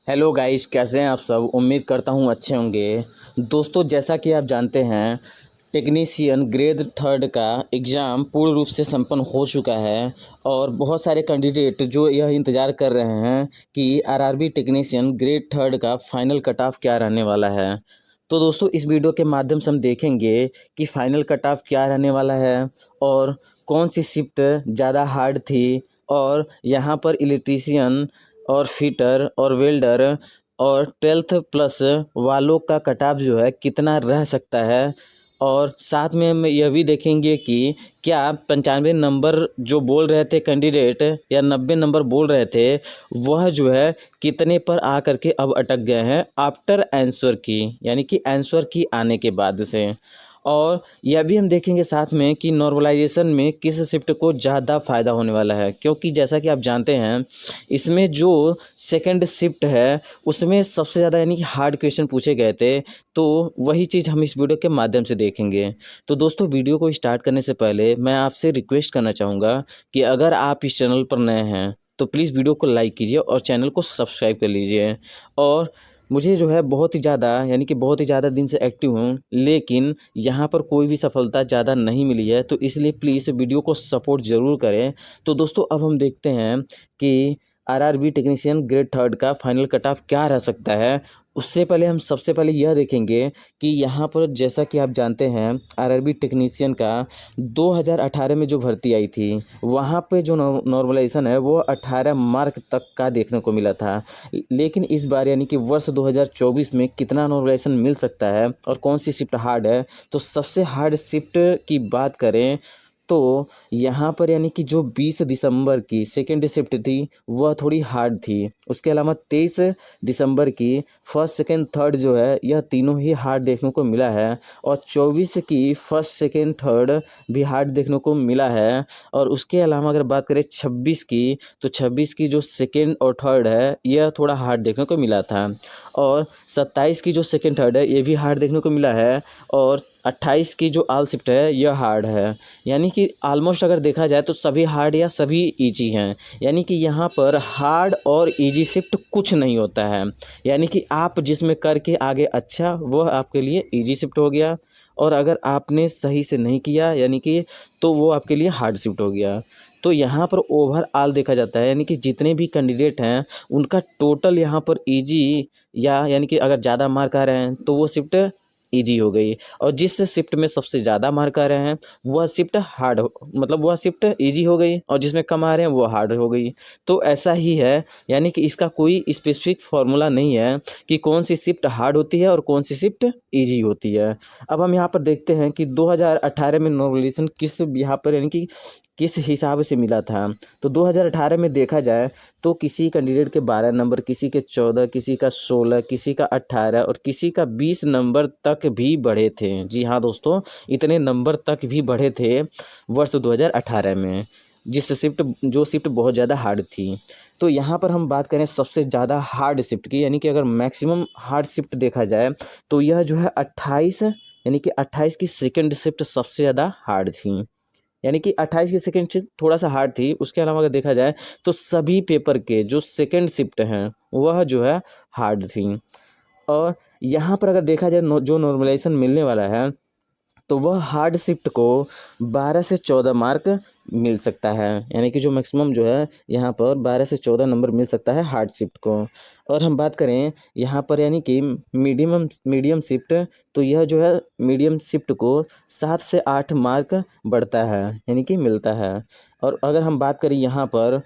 Hello guys, कैसे हैं आप सब। उम्मीद करता हूँ अच्छे होंगे। दोस्तों, जैसा कि आप जानते हैं, टेक्नीशियन ग्रेड थर्ड का एग्ज़ाम पूर्ण रूप से संपन्न हो चुका है और बहुत सारे कैंडिडेट जो यह इंतज़ार कर रहे हैं कि आरआरबी टेक्नीशियन ग्रेड थर्ड का फाइनल कट ऑफ क्या रहने वाला है। तो दोस्तों, इस वीडियो के माध्यम से हम देखेंगे कि फाइनल कट ऑफ क्या रहने वाला है और कौन सी शिफ्ट ज़्यादा हार्ड थी और यहाँ पर इलेक्ट्रीशियन और फिटर और वेल्डर और 12th प्लस वालों का कट ऑफ जो है कितना रह सकता है। और साथ में हम यह भी देखेंगे कि क्या 95 नंबर जो बोल रहे थे कैंडिडेट या 90 नंबर बोल रहे थे, वह जो है कितने पर आ करके अब अटक गए हैं आफ्टर आंसर की, यानी कि आंसर की आने के बाद से। और यह भी हम देखेंगे साथ में कि नॉर्मलाइजेशन में किस शिफ्ट को ज़्यादा फ़ायदा होने वाला है, क्योंकि जैसा कि आप जानते हैं इसमें जो सेकंड शिफ्ट है उसमें सबसे ज़्यादा यानी कि हार्ड क्वेश्चन पूछे गए थे। तो वही चीज़ हम इस वीडियो के माध्यम से देखेंगे। तो दोस्तों, वीडियो को स्टार्ट करने से पहले मैं आपसे रिक्वेस्ट करना चाहूँगा कि अगर आप इस चैनल पर नए हैं तो प्लीज़ वीडियो को लाइक कीजिए और चैनल को सब्सक्राइब कर लीजिए। और मुझे जो है बहुत ही ज़्यादा यानी कि बहुत ही ज़्यादा दिन से एक्टिव हूँ, लेकिन यहाँ पर कोई भी सफलता ज़्यादा नहीं मिली है, तो इसलिए प्लीज़ वीडियो को सपोर्ट ज़रूर करें। तो दोस्तों, अब हम देखते हैं कि आरआरबी टेक्नीशियन ग्रेड थर्ड का फाइनल कट ऑफ क्या रह सकता है। उससे पहले हम सबसे पहले यह देखेंगे कि यहाँ पर जैसा कि आप जानते हैं आरआरबी टेक्नीशियन का 2018 में जो भर्ती आई थी, वहाँ पे जो नॉर्मलाइजेशन है वो 18 मार्क तक का देखने को मिला था। लेकिन इस बार यानी कि वर्ष 2024 में कितना नॉर्मलाइजेशन मिल सकता है और कौन सी शिफ्ट हार्ड है। तो सबसे हार्ड शिफ्ट की बात करें तो यहाँ पर यानी कि जो 20 दिसंबर की सेकेंड शिफ्ट थी वह थोड़ी हार्ड थी। उसके अलावा 23 दिसंबर की फर्स्ट सेकेंड थर्ड जो है यह तीनों ही हार्ड देखने को मिला है। और 24 की फर्स्ट सेकेंड थर्ड भी हार्ड देखने को मिला है। और उसके अलावा अगर बात करें 26 की, तो 26 की जो सेकेंड और थर्ड है यह थोड़ा हार्ड देखने को मिला था। और 27 की जो सेकेंड थर्ड है ये भी हार्ड देखने को मिला है। और 28 की जो ऑल शिफ्ट है यह हार्ड है। यानी कि ऑलमोस्ट अगर देखा जाए तो सभी हार्ड या सभी इजी हैं। यानी कि यहाँ पर हार्ड और इजी शिफ्ट कुछ नहीं होता है। यानी कि आप जिसमें करके आगे अच्छा, वह आपके लिए इजी शिफ्ट हो गया। और अगर आपने सही से नहीं किया यानी कि, तो वो आपके लिए हार्ड शिफ्ट हो गया। तो यहाँ पर ओवरऑल देखा जाता है, यानी कि जितने भी कैंडिडेट हैं उनका टोटल यहाँ पर इजी या यानी कि अगर ज़्यादा मार्क आ रहे हैं तो वो शिफ्ट इजी हो गई। और जिस शिफ्ट में सबसे ज़्यादा मार्क आ रहे हैं वह शिफ्ट हार्ड मतलब वह शिफ्ट इजी हो गई, और जिसमें कम आ रहे हैं वो हार्ड हो गई। तो ऐसा ही है, यानी कि इसका कोई स्पेसिफिक फार्मूला नहीं है कि कौन सी शिफ्ट हार्ड होती है और कौन सी शिफ्ट इजी होती है। अब हम यहाँ पर देखते हैं कि 2018 में नॉर्मलाइजेशन किस यहाँ पर यानी कि किस हिसाब से मिला था। तो 2018 में देखा जाए तो किसी कैंडिडेट के 12 नंबर, किसी के 14, किसी का 16, किसी का 18 और किसी का 20 नंबर तक भी बढ़े थे। जी हाँ दोस्तों, इतने नंबर तक भी बढ़े थे वर्ष 2018 में, जो शिफ्ट बहुत ज़्यादा हार्ड थी। तो यहाँ पर हम बात करें सबसे ज़्यादा हार्ड शिफ्ट की, यानी कि अगर मैक्सिमम हार्ड शिफ्ट देखा जाए तो यह जो है 28, यानी कि 28 की सेकेंड शिफ्ट सबसे ज़्यादा हार्ड थी। यानी कि 28 की सेकेंड शिफ्ट थोड़ा सा हार्ड थी। उसके अलावा अगर देखा जाए तो सभी पेपर के जो सेकेंड शिफ्ट हैं वह जो है हार्ड थी। और यहाँ पर अगर देखा जाए जो नॉर्मलाइजेशन मिलने वाला है तो वह हार्ड शिफ्ट को 12 से 14 मार्क मिल सकता है। यानी कि जो मैक्सिमम जो है यहाँ पर 12 से 14 नंबर मिल सकता है हार्ड शिफ्ट को। और हम बात करें यहाँ पर यानी कि मीडियम शिफ्ट, तो यह जो है मीडियम शिफ्ट को 7 से 8 मार्क बढ़ता है, यानी कि मिलता है। और अगर हम बात करें यहाँ पर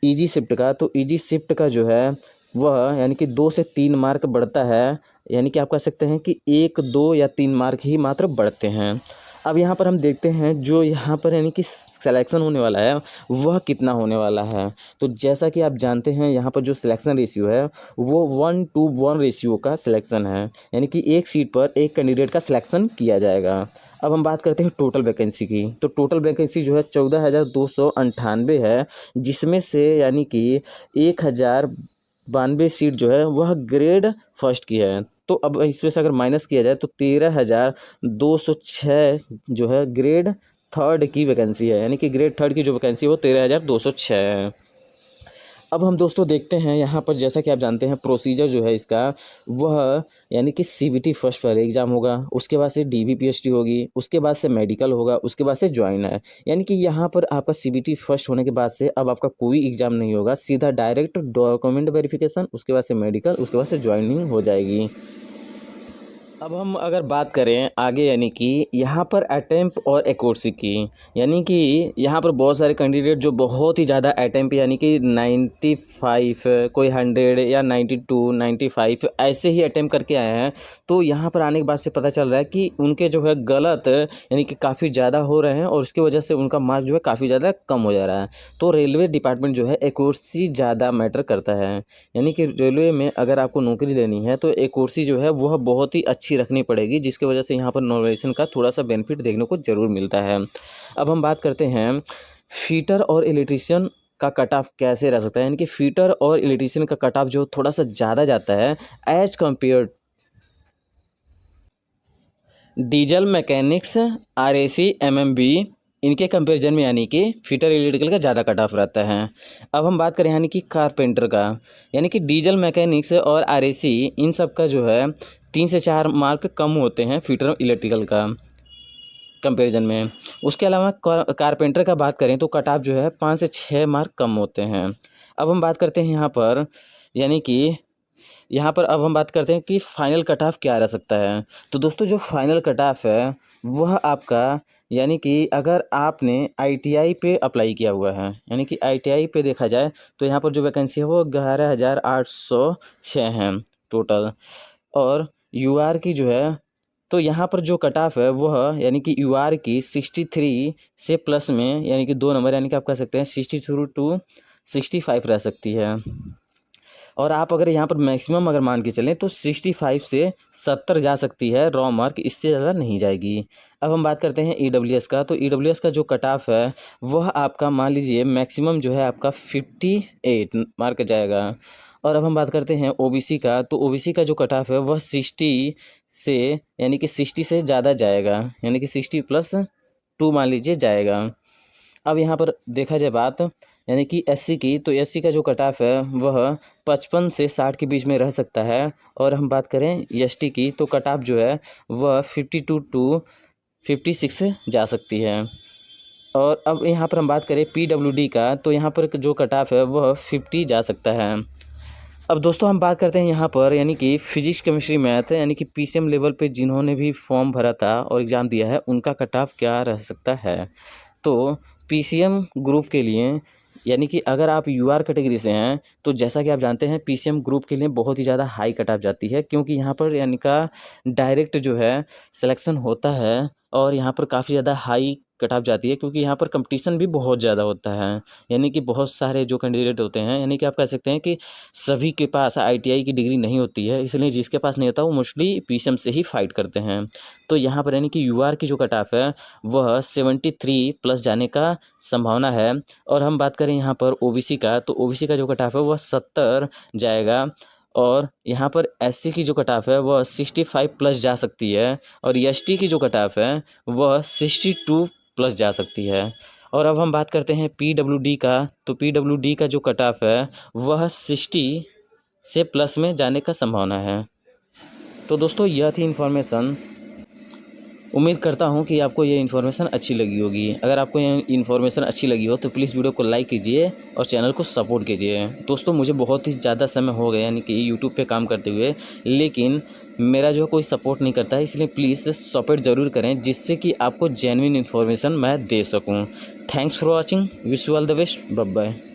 इजी शिफ्ट का, तो इजी शिफ्ट का जो है वह यानी कि 2 से 3 मार्क बढ़ता है। यानी कि आप कह सकते हैं कि 1, 2 या 3 मार्क ही मात्र बढ़ते हैं। अब यहाँ पर हम देखते हैं जो यहाँ पर यानी कि सिलेक्शन होने वाला है वह कितना होने वाला है। तो जैसा कि आप जानते हैं यहाँ पर जो सिलेक्शन रेशियो है वो 1:1 रेशियो का सिलेक्शन है, यानी कि एक सीट पर एक कैंडिडेट का सिलेक्शन किया जाएगा। अब हम बात करते हैं टोटल वैकेंसी की। तो टोटल वैकेंसी जो है 14,298 है, जिसमें से यानी कि 1,092 सीट जो है वह ग्रेड फर्स्ट की है। तो अब इसमें से अगर माइनस किया जाए तो 13,206 जो है ग्रेड थर्ड की वैकेंसी है, यानी कि ग्रेड थर्ड की जो वैकेंसी है वो 13,206 है। अब हम दोस्तों देखते हैं यहाँ पर, जैसा कि आप जानते हैं प्रोसीजर जो है इसका, वह यानी कि CBT फर्स्ट वाले एग्ज़ाम होगा, उसके बाद से DB PhD होगी, उसके बाद से मेडिकल होगा, उसके बाद से ज्वाइन है। यानी कि यहाँ पर आपका CBT फर्स्ट होने के बाद से अब आपका कोई एग्ज़ाम नहीं होगा, सीधा डायरेक्ट डॉक्यूमेंट वेरिफिकेशन, उसके बाद से मेडिकल, उसके बाद से ज्वाइनिंग हो जाएगी। अब हम अगर बात करें आगे, यानी कि यहाँ पर अटेम्प्ट और एक्यूरेसी की, यानी कि यहाँ पर बहुत सारे कैंडिडेट जो बहुत ही ज़्यादा अटेम्प्ट यानी कि 95, कोई 100 या 92, 95 ऐसे ही अटेम्प्ट करके आए हैं। तो यहाँ पर आने के बाद से पता चल रहा है कि उनके जो है गलत यानी कि काफ़ी ज़्यादा हो रहे हैं, और उसकी वजह से उनका मार्क जो है काफ़ी ज़्यादा कम हो जा रहा है। तो रेलवे डिपार्टमेंट जो है एक्यूरेसी ज़्यादा मैटर करता है, यानी कि रेलवे में अगर आपको नौकरी लेनी है तो एक्यूरेसी जो है वह बहुत ही अच्छी रखनी पड़ेगी, जिसकी वजह से यहाँ पर नॉर्मलाइजेशन का थोड़ा सा बेनिफिट देखने को ज़रूर मिलता है। अब हम बात करते हैं फीटर और इलेक्ट्रीशियन का कट ऑफ कैसे रह सकता है, यानी कि फीटर और इलेक्ट्रीशियन का कट ऑफ जो थोड़ा सा ज़्यादा जाता है as compare diesel mechanics, RAC, MMB इनके कंपैरिजन में, यानी कि फीटर इलेक्ट्रिकल का ज़्यादा कट ऑफ रहता है। अब हम बात करें यानी कि कारपेंटर का, यानी कि डीजल मैकेनिक्स और RAC इन सब का जो है 3 से 4 मार्क कम होते हैं फीटर इलेक्ट्रिकल का कंपैरिजन में। उसके अलावा कारपेंटर का बात करें तो कट ऑफ जो है 5 से 6 मार्क कम होते हैं। अब हम बात करते हैं यहाँ पर, यानी कि अब हम बात करते हैं कि फाइनल कट ऑफ क्या रह सकता है। तो दोस्तों जो फाइनल कट ऑफ है वह आपका, यानी कि अगर आपने ITI पे अप्लाई किया हुआ है, यानी कि ITI पे देखा जाए तो यहाँ पर जो वैकेंसी है वो 11,806 हैं टोटल, और UR की जो है, तो यहाँ पर जो कट ऑफ है वह यानी कि UR की 63 से प्लस में, यानी कि 2 नंबर, यानी कि आप कह सकते हैं 63 to 65 रह सकती है। और आप अगर यहाँ पर मैक्सिमम अगर मान के चलें तो 65 से 70 जा सकती है रॉ मार्क, इससे ज़्यादा नहीं जाएगी। अब हम बात करते हैं EWS का, तो EWS का जो कट ऑफ है वह आपका मान लीजिए मैक्सिमम जो है आपका 58 मार्क जाएगा। और अब हम बात करते हैं OBC का, तो OBC का जो कट ऑफ है वह 60 से, यानी कि 60 से ज़्यादा जाएगा, यानी कि 60+2 मान लीजिए जाएगा। अब यहाँ पर देखा जाए बात यानी कि SC की, तो SC का जो कट ऑफ है वह 55 से 60 के बीच में रह सकता है। और हम बात करें ST की, तो कट ऑफ जो है वह 52 to 56 जा सकती है। और अब यहाँ पर हम बात करें PWD का, तो यहाँ पर जो कट ऑफ है वह 50 जा सकता है। अब दोस्तों हम बात करते हैं यहाँ पर, यानी कि फिजिक्स, केमिस्ट्री, मैथ, यानी कि PCM लेवल पे जिन्होंने भी फॉर्म भरा था और एग्ज़ाम दिया है उनका कट ऑफ क्या रह सकता है। तो PCM ग्रुप के लिए, यानी कि अगर आप UR कैटेगरी से हैं तो जैसा कि आप जानते हैं PCM ग्रुप के लिए बहुत ही ज़्यादा हाई कट ऑफ जाती है, क्योंकि यहाँ पर यानी का डायरेक्ट जो है सिलेक्शन होता है, और यहाँ पर काफ़ी ज़्यादा हाई कट ऑफ जाती है, क्योंकि यहाँ पर कंपटीशन भी बहुत ज़्यादा होता है। यानी कि बहुत सारे जो कैंडिडेट होते हैं, यानी कि आप कह सकते हैं कि सभी के पास ITI की डिग्री नहीं होती है, इसलिए जिसके पास नहीं होता वो मोस्टली PCM से ही फाइट करते हैं। तो यहाँ पर यानी कि UR की जो कट ऑफ है वह 73+ जाने का संभावना है। और हम बात करें यहाँ पर OBC का, तो OBC का जो कट ऑफ है वह 70 जाएगा। और यहाँ पर SC की जो कट ऑफ है वह 65+ जा सकती है, और ST की जो कट ऑफ है वह 62+ जा सकती है। और अब हम बात करते हैं PWD का, तो PWD का जो कट ऑफ है वह 60 से प्लस में जाने का संभावना है। तो दोस्तों यह थी इन्फॉर्मेशन, उम्मीद करता हूं कि आपको ये इन्फॉर्मेशन अच्छी लगी होगी। अगर आपको ये इन्फॉर्मेशन अच्छी लगी हो तो प्लीज़ वीडियो को लाइक कीजिए और चैनल को सपोर्ट कीजिए। दोस्तों मुझे बहुत ही ज़्यादा समय हो गया यानी कि यूट्यूब पे काम करते हुए, लेकिन मेरा जो है कोई सपोर्ट नहीं करता है, इसलिए प्लीज़ सपोर्ट ज़रूर करें, जिससे कि आपको जेन्युइन इन्फॉर्मेशन मैं दे सकूँ। Thanks for watching, wish you all the best, bye bye.